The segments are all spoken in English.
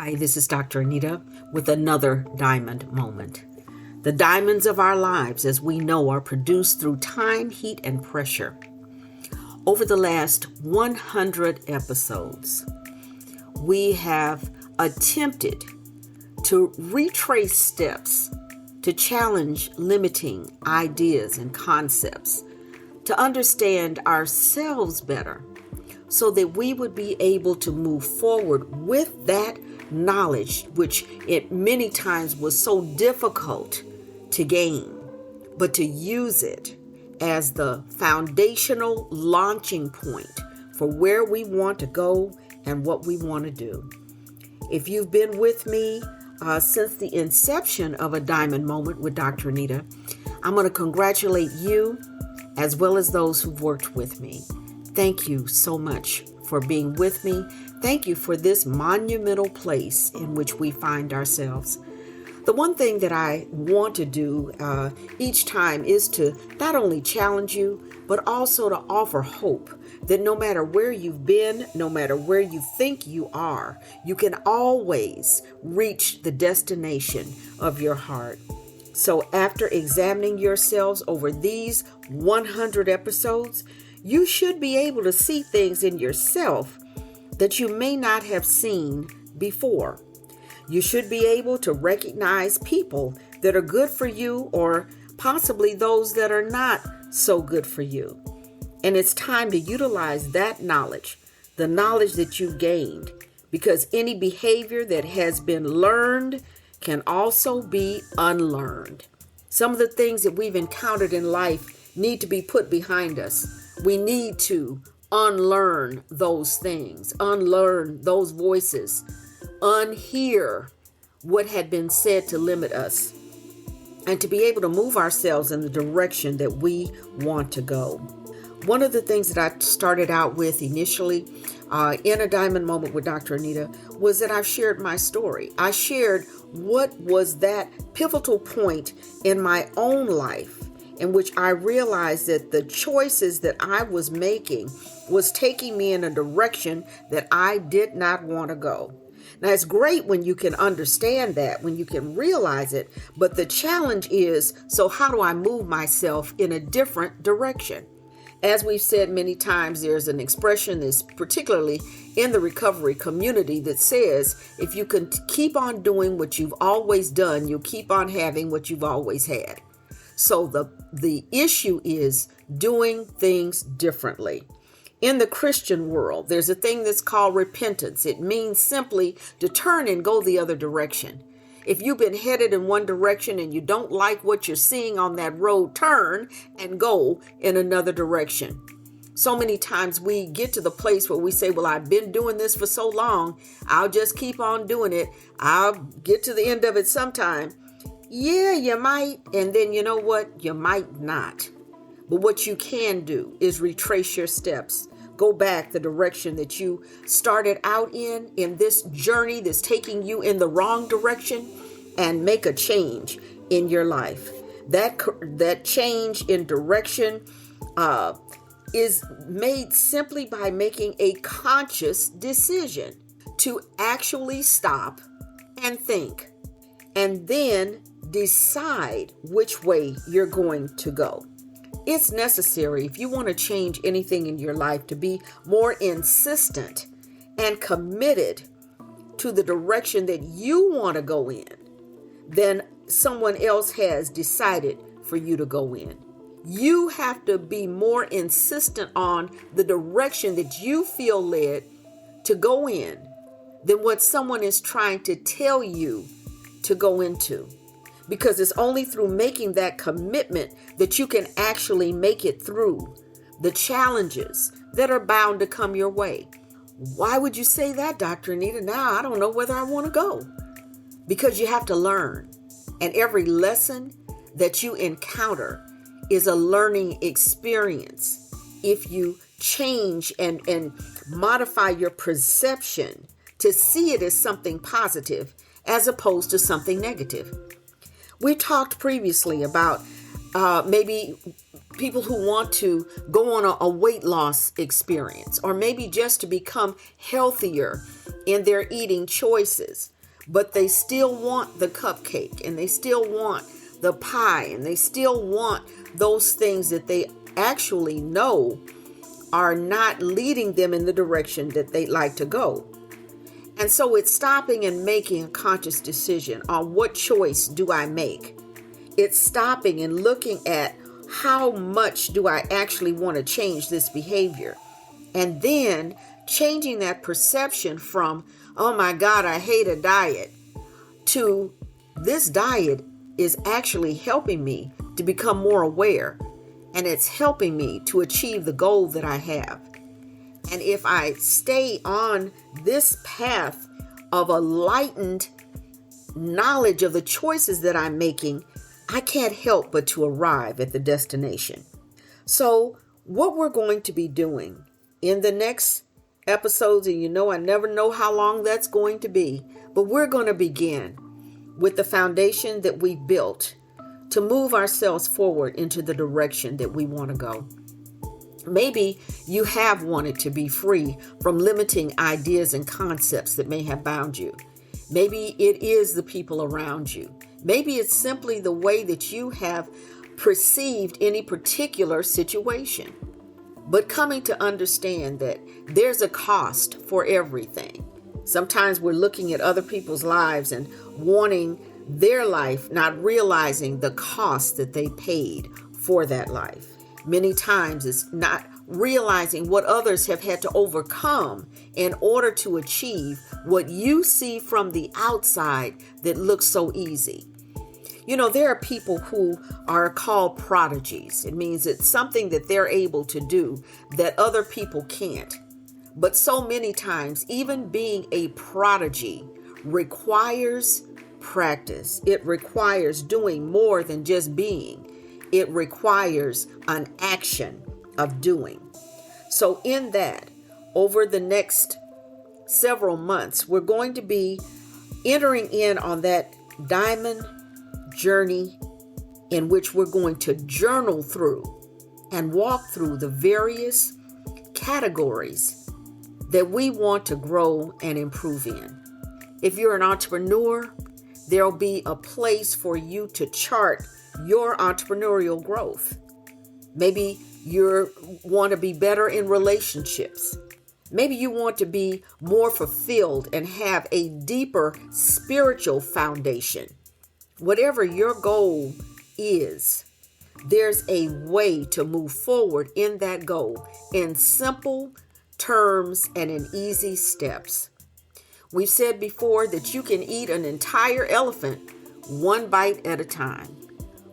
Hi, this is Dr. Anita with another diamond moment. The diamonds of our lives, as we know, are produced through time, heat, and pressure. Over the last 100 episodes, we have attempted to retrace steps to challenge limiting ideas and concepts, to understand ourselves better, so that we would be able to move forward with that knowledge, which it many times was so difficult to gain, but to use it as the foundational launching point for where we want to go and what we want to do. If you've been with me since the inception of A Diamond Moment with Dr. Anita, I'm going to congratulate you as well as those who've worked with me. Thank you so much for being with me. Thank you for this monumental place in which we find ourselves. The one thing that I want to do each time is to not only challenge you, but also to offer hope that no matter where you've been, no matter where you think you are, you can always reach the destination of your heart. So after examining yourselves over these 100 episodes, you should be able to see things in yourself that you may not have seen before. You should be able to recognize people that are good for you or possibly those that are not so good for you. And it's time to utilize that knowledge, the knowledge that you gained, because any behavior that has been learned can also be unlearned. Some of the things that we've encountered in life need to be put behind us. We need to unlearn those things, unlearn those voices, unhear what had been said to limit us, and to be able to move ourselves in the direction that we want to go. One of the things that I started out with initially in A Diamond Moment with Dr. Anita was that I shared my story. I shared what was that pivotal point in my own life in which I realized that the choices that I was making was taking me in a direction that I did not want to go. Now, it's great when you can understand that, when you can realize it, but the challenge is, so how do I move myself in a different direction? As we've said many times, there's an expression that's particularly in the recovery community that says, if you can keep on doing what you've always done, you'll keep on having what you've always had. So the issue is doing things differently. In the Christian world, there's a thing that's called repentance. It means simply to turn and go the other direction. If you've been headed in one direction and you don't like what you're seeing on that road, turn and go in another direction. So many times we get to the place where we say, well, I've been doing this for so long, I'll just keep on doing it. I'll get to the end of it sometime. Yeah, you might. And then you know what? You might not. But what you can do is retrace your steps. Go back the direction that you started out in this journey that's taking you in the wrong direction, and make a change in your life. That change in direction is made simply by making a conscious decision to actually stop and think, and then decide which way you're going to go. It's necessary, if you want to change anything in your life, to be more insistent and committed to the direction that you want to go in than someone else has decided for you to go in. You have to be more insistent on the direction that you feel led to go in than what someone is trying to tell you to go into. Because it's only through making that commitment that you can actually make it through the challenges that are bound to come your way. Why would you say that, Dr. Anita? Now I don't know whether I want to go. Because you have to learn. And every lesson that you encounter is a learning experience. If you change and modify your perception to see it as something positive as opposed to something negative. We talked previously about maybe people who want to go on a weight loss experience, or maybe just to become healthier in their eating choices. but they still want the cupcake, and they still want the pie, and they still want those things that they actually know are not leading them in the direction that they'd like to go. And so it's stopping and making a conscious decision on what choice do I make. It's stopping and looking at how much do I actually want to change this behavior. And then changing that perception from, oh my God, I hate a diet, to this diet is actually helping me to become more aware. And it's helping me to achieve the goal that I have. And if I stay on this path of a lightened knowledge of the choices that I'm making, I can't help but to arrive at the destination. So what we're going to be doing in the next episodes, and I never know how long that's going to be, but we're going to begin with the foundation that we built to move ourselves forward into the direction that we want to go. Maybe you have wanted to be free from limiting ideas and concepts that may have bound you. Maybe it is the people around you. Maybe it's simply the way that you have perceived any particular situation. But coming to understand that there's a cost for everything. Sometimes we're looking at other people's lives and wanting their life, not realizing the cost that they paid for that life. Many times it's not realizing what others have had to overcome in order to achieve what you see from the outside that looks so easy. There are people who are called prodigies. It means it's something that they're able to do that other people can't. But so many times, even being a prodigy requires practice. It requires doing more than just being. It requires an action of doing. So in that, over the next several months, we're going to be entering in on that diamond journey in which we're going to journal through and walk through the various categories that we want to grow and improve in. If you're an entrepreneur, there'll be a place for you to chart your entrepreneurial growth. Maybe you want to be better in relationships. Maybe you want to be more fulfilled and have a deeper spiritual foundation. Whatever your goal is, there's a way to move forward in that goal in simple terms and in easy steps. We've said before that you can eat an entire elephant one bite at a time.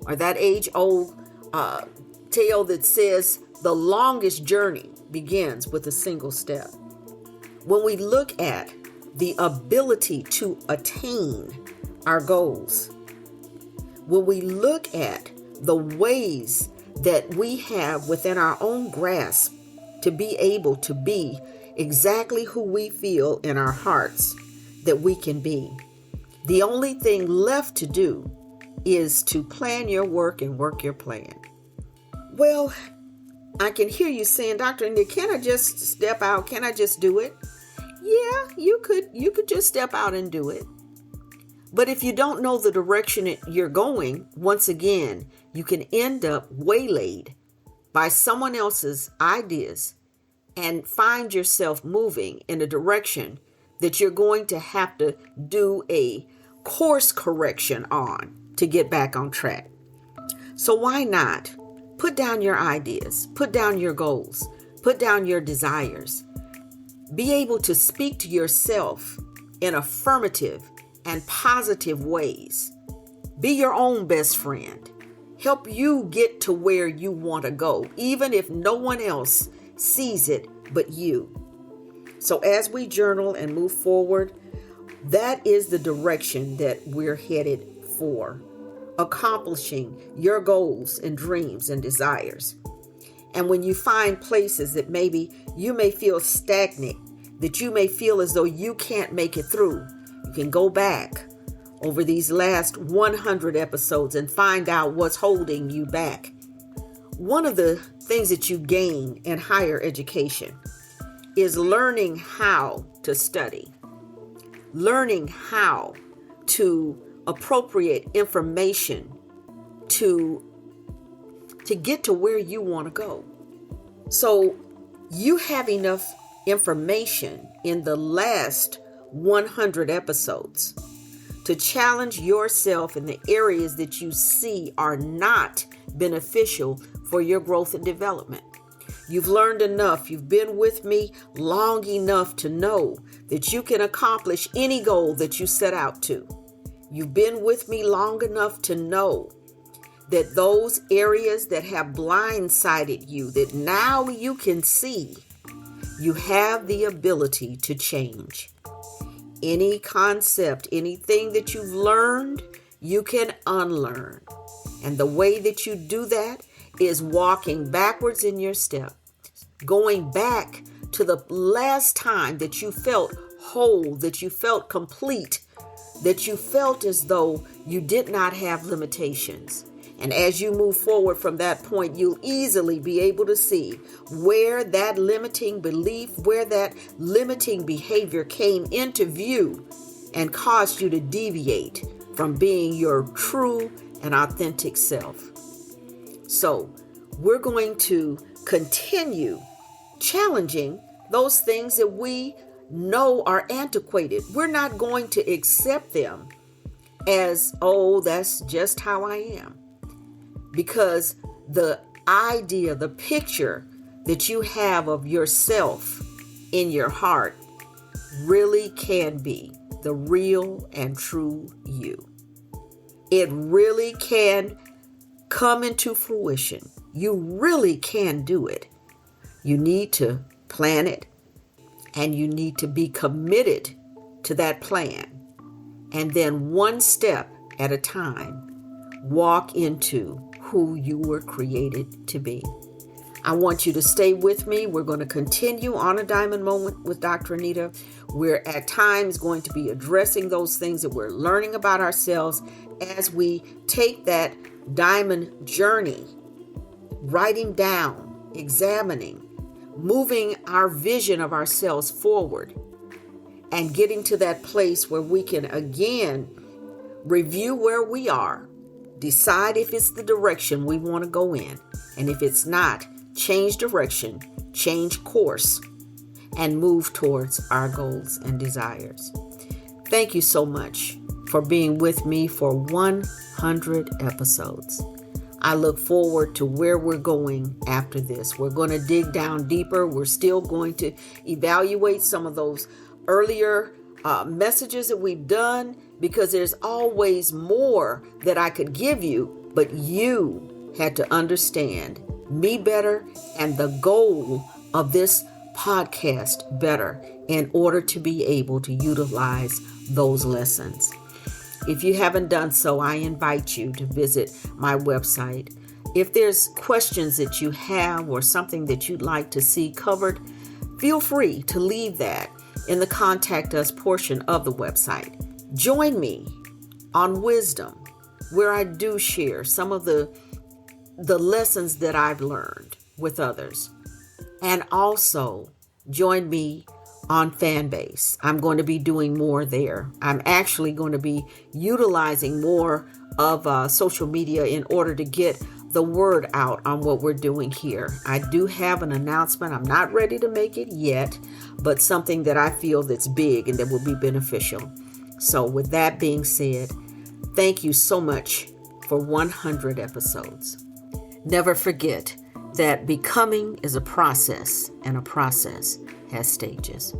Or that age-old tale that says the longest journey begins with a single step. When we look at the ability to attain our goals, when we look at the ways that we have within our own grasp to be able to be exactly who we feel in our hearts that we can be, the only thing left to do is to plan your work and work your plan. Well, I can hear you saying, Dr. Anita, can I just step out? Can I just do it? Yeah, you could just step out and do it. But if you don't know the direction you're going, once again, you can end up waylaid by someone else's ideas and find yourself moving in a direction that you're going to have to do a course correction on to get back on track. So why not put down your ideas, put down your goals, put down your desires, be able to speak to yourself in affirmative and positive ways. Be your own best friend. Help you get to where you want to go, even if no one else sees it but you. So as we journal and move forward, that is the direction that we're headed for, accomplishing your goals and dreams and desires. And when you find places that maybe you may feel stagnant, that you may feel as though you can't make it through, you can go back over these last 100 episodes and find out what's holding you back. One of the things that you gain in higher education is learning how to study, learning how to appropriate information to get to where you want to go. So you have enough information in the last 100 episodes to challenge yourself in the areas that you see are not beneficial for your growth and development. You've learned enough. You've been with me long enough to know that you can accomplish any goal that you set out to. You've been with me long enough to know that those areas that have blindsided you, that now you can see, you have the ability to change. Any concept, anything that you've learned, you can unlearn. And the way that you do that is walking backwards in your step, going back to the last time that you felt whole, that you felt complete, that you felt as though you did not have limitations. And as you move forward from that point, you'll easily be able to see where that limiting belief, where that limiting behavior came into view and caused you to deviate from being your true and authentic self. So we're going to continue challenging those things that we know are antiquated. We're not going to accept them as, oh, that's just how I am. Because the idea, the picture that you have of yourself in your heart really can be the real and true you. It really can come into fruition. You really can do it. You need to plan it, and you need to be committed to that plan. And then one step at a time, walk into who you were created to be. I want you to stay with me. We're going to continue on a diamond moment with Dr. Anita. We're at times going to be addressing those things that we're learning about ourselves as we take that diamond journey, writing down, examining, moving our vision of ourselves forward, and getting to that place where we can again review where we are, decide if it's the direction we want to go in, and if it's not, change direction, change course, and move towards our goals and desires. Thank you so much for being with me for 100 episodes. I look forward to where we're going after this. We're going to dig down deeper. We're still going to evaluate some of those earlier messages that we've done, because there's always more that I could give you, but you had to understand me better and the goal of this podcast better in order to be able to utilize those lessons. If you haven't done so, I invite you to visit my website. If there's questions that you have or something that you'd like to see covered, feel free to leave that in the Contact Us portion of the website. Join me on Wisdom, where I do share some of the lessons that I've learned with others. And also join me on FanBase. I'm going to be doing more there. I'm actually going to be utilizing more of social media in order to get the word out on what we're doing here. I do have an announcement. I'm not ready to make it yet, but something that I feel that's big and that will be beneficial. So with that being said, thank you so much for 100 episodes. Never forget that becoming is a process, and a process has stages.